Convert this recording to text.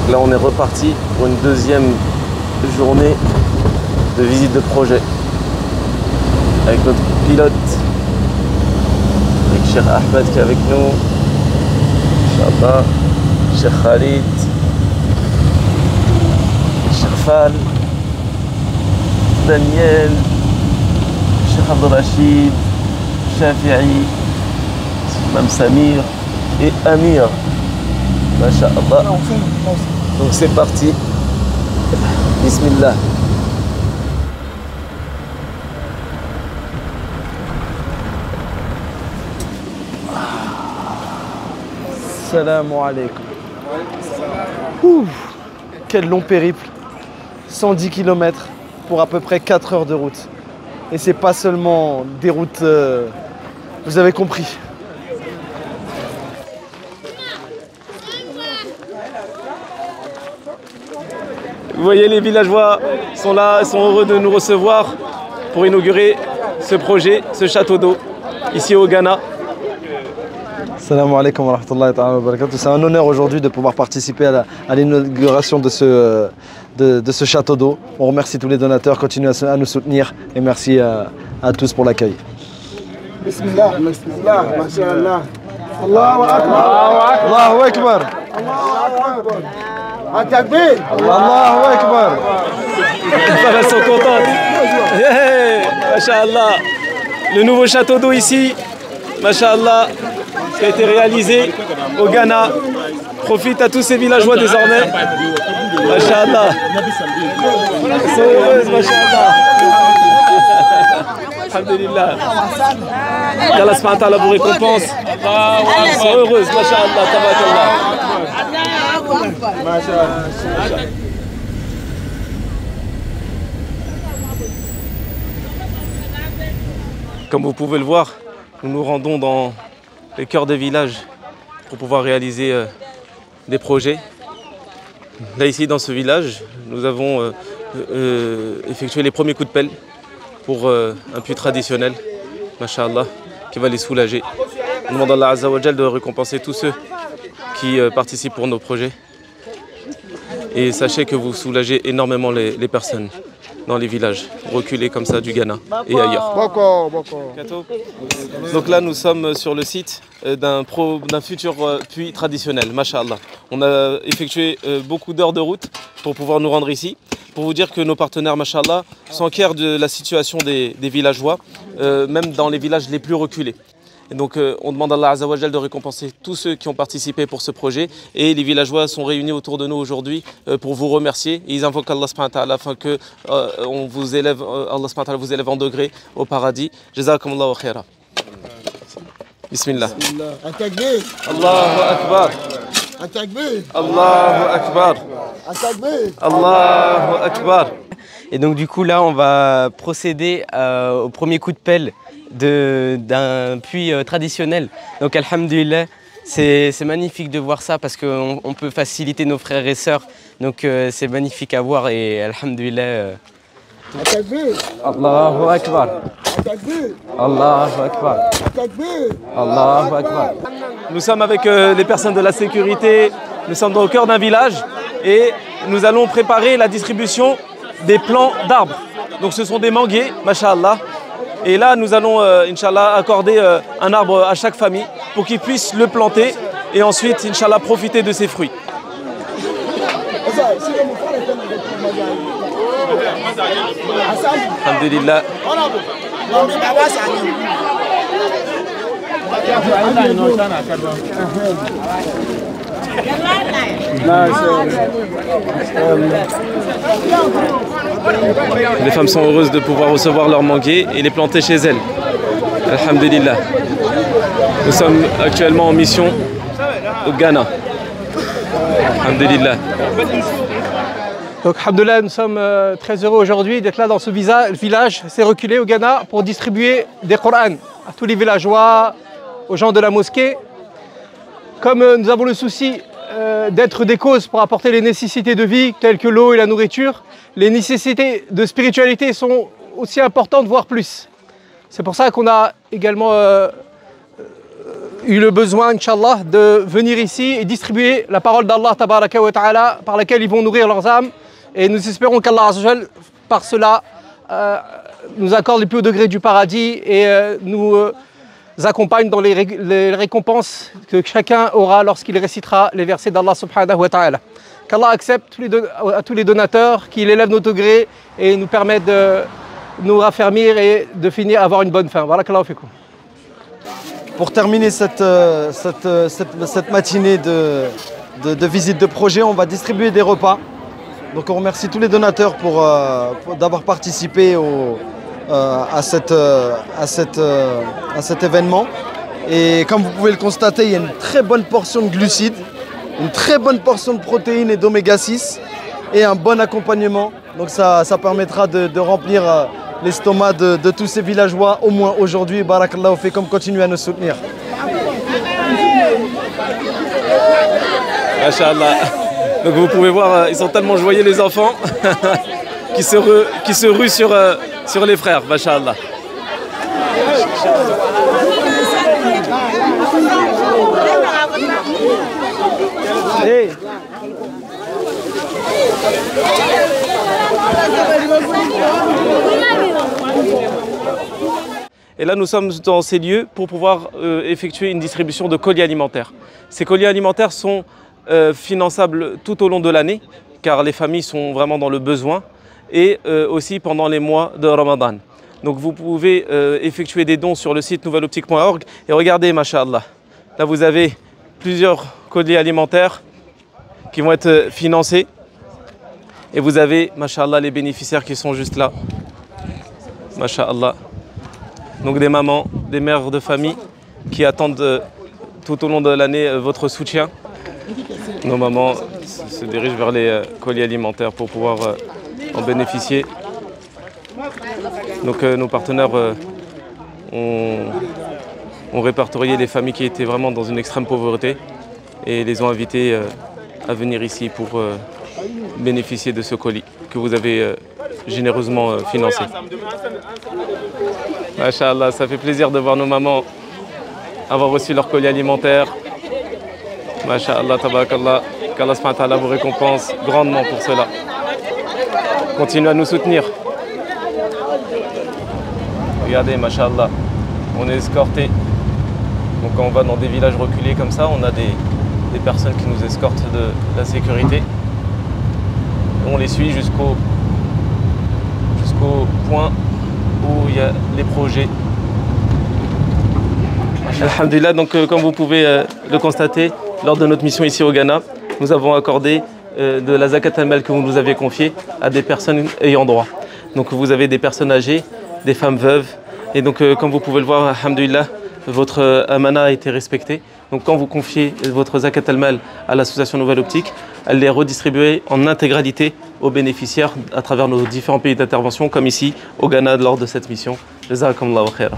Là on est reparti pour une deuxième journée de visite de projet avec notre pilote, avec Cheikh Ahmed qui est avec nous, Inch'Allah, Cheikh Khalid, Cheikh Fall, Daniel, Cheikh Abdel Rachid, Shafi'i, Mme Samir et Amir. Masha'Allah. Donc c'est parti. Bismillah. Salam alaikum. Quel long périple. 110 km pour à peu près 4 heures de route. Et c'est pas seulement des routes, vous avez compris. Vous voyez, les villageois sont là, sont heureux de nous recevoir pour inaugurer ce projet, ce château d'eau, ici au Ghana. Salam alaikum wa rahmatullahi wa barakatuh. C'est un honneur aujourd'hui de pouvoir participer à l'inauguration de ce château d'eau. On remercie tous les donateurs, continuez à nous soutenir et merci à tous pour l'accueil. Bismillah, bismillah, masha'Allah. Allahu akbar. Allahu akbar. Takbir. Allahu akbar. Elles sont contentes. Masha'Allah. Le nouveau château d'eau ici, masha'Allah, qui a été réalisé au Ghana. Profite à tous ces villageois désormais. Masha'Allah. Ils sont heureuses, masha'Allah. Alhamdulillah. Allah subhanahu wa ta'ala vous récompense. Ils sont heureuses, masha'Allah, tabarakallah. Comme vous pouvez le voir, nous nous rendons dans les cœurs des villages pour pouvoir réaliser des projets. Là ici dans ce village, nous avons effectué les premiers coups de pelle pour un puits traditionnel, masha'Allah, qui va les soulager. Nous demandons à Allah Azza wa Jal de récompenser tous ceux qui participent pour nos projets. Et sachez que vous soulagez énormément les personnes dans les villages, reculés comme ça du Ghana et ailleurs. Donc là, nous sommes sur le site d'un futur puits traditionnel, masha'Allah. On a effectué beaucoup d'heures de route pour pouvoir nous rendre ici, pour vous dire que nos partenaires, masha'Allah, s'enquièrent de la situation des villageois, même dans les villages les plus reculés. Et donc on demande à Allah Azza wa Jal de récompenser tous ceux qui ont participé pour ce projet. Et les villageois sont réunis autour de nous aujourd'hui pour vous remercier. Et ils invoquent Allah subhanahu wa ta'ala afin que on vous élève, Allah subhanahu wa ta'ala vous élève en degré au paradis. Jazakumullahu khaira. Bismillah. Takbir. Allahu akbar. Takbir. Allahu akbar. Takbir. Allahu akbar. Et donc du coup là on va procéder au premier coup de pelle d'un puits traditionnel. Donc alhamdulillah, c'est magnifique de voir ça parce qu'on peut faciliter nos frères et sœurs. Donc c'est magnifique à voir et alhamdulillah. Allahu akbar. Allahu akbar. Allahu akbar. Nous sommes avec les personnes de la sécurité, nous sommes au cœur d'un village et nous allons préparer la distribution des plants d'arbres. Donc ce sont des manguiers, masha'Allah. Et là, nous allons, Inch'Allah, accorder un arbre à chaque famille pour qu'ils puissent le planter et ensuite, Inch'Allah, profiter de ses fruits. Alhamdulillah. Les femmes sont heureuses de pouvoir recevoir leurs manguiers et les planter chez elles. Alhamdulillah. Nous sommes actuellement en mission au Ghana. Alhamdulillah. Donc, alhamdulillah, nous sommes très heureux aujourd'hui d'être là dans ce village, c'est reculé au Ghana, pour distribuer des Qur'ans à tous les villageois, aux gens de la mosquée. Comme nous avons le souci d'être des causes pour apporter les nécessités de vie, telles que l'eau et la nourriture, les nécessités de spiritualité sont aussi importantes, voire plus. C'est pour ça qu'on a également eu le besoin, Inch'Allah, de venir ici et distribuer la parole d'Allah tabaraka wa ta'ala par laquelle ils vont nourrir leurs âmes. Et nous espérons qu'Allah Azza wa Jal, par cela, nous accorde les plus hauts degrés du paradis et nous accompagne dans les récompenses que chacun aura lorsqu'il récitera les versets d'Allah subhanahu wa ta'ala. Qu'Allah accepte à tous les donateurs, qu'il élève nos degrés et nous permette de nous raffermir et de finir à avoir une bonne fin. Barakallahu fikum. Pour terminer cette matinée de visite de projet, on va distribuer des repas. Donc on remercie tous les donateurs pour d'avoir participé à cet événement. Et comme vous pouvez le constater, il y a une très bonne portion de glucides, une très bonne portion de protéines et d'oméga 6 et un bon accompagnement. Donc ça permettra de remplir l'estomac de tous ces villageois, au moins aujourd'hui. Barakallahu fikum, continuez à nous soutenir. Masha'Allah. Donc vous pouvez voir, ils sont tellement joyeux les enfants qui se ruent sur les frères, Masha'Allah. Hey. Et là, nous sommes dans ces lieux pour pouvoir effectuer une distribution de colis alimentaires. Ces colis alimentaires sont finançables tout au long de l'année, car les familles sont vraiment dans le besoin, et aussi pendant les mois de Ramadan. Donc vous pouvez effectuer des dons sur le site nouvelleoptique.org. Et regardez, masha'Allah, là vous avez plusieurs colis alimentaires qui vont être financés. Et vous avez, masha'Allah, les bénéficiaires qui sont juste là. Masha'Allah. Donc des mamans, des mères de famille qui attendent tout au long de l'année votre soutien. Nos mamans se dirigent vers les colis alimentaires pour pouvoir en bénéficier. Donc nos partenaires ont répertorié les familles qui étaient vraiment dans une extrême pauvreté et les ont invités à venir ici pour bénéficier de ce colis que vous avez généreusement financé. Masha'Allah, ça fait plaisir de voir nos mamans avoir reçu leur colis alimentaire. Masha'Allah, tabarakallah, qu'Allah subhanahu wa ta'ala vous récompense grandement pour cela. Continuez à nous soutenir. Regardez, masha'Allah, on est escorté. Donc quand on va dans des villages reculés comme ça, on a des personnes qui nous escortent de la sécurité. On les suit jusqu'au point où il y a les projets. Alhamdulillah, donc comme vous pouvez le constater, lors de notre mission ici au Ghana, nous avons accordé de la zakat al-mal que vous nous avez confiée à des personnes ayant droit. Donc vous avez des personnes âgées, des femmes veuves, et donc comme vous pouvez le voir, alhamdulillah, votre amana a été respectée. Donc quand vous confiez votre zakat al-mal à l'association Nouvelle Optique, elle est redistribuée en intégralité aux bénéficiaires à travers nos différents pays d'intervention, comme ici au Ghana lors de cette mission. Jazakumullahu khaira.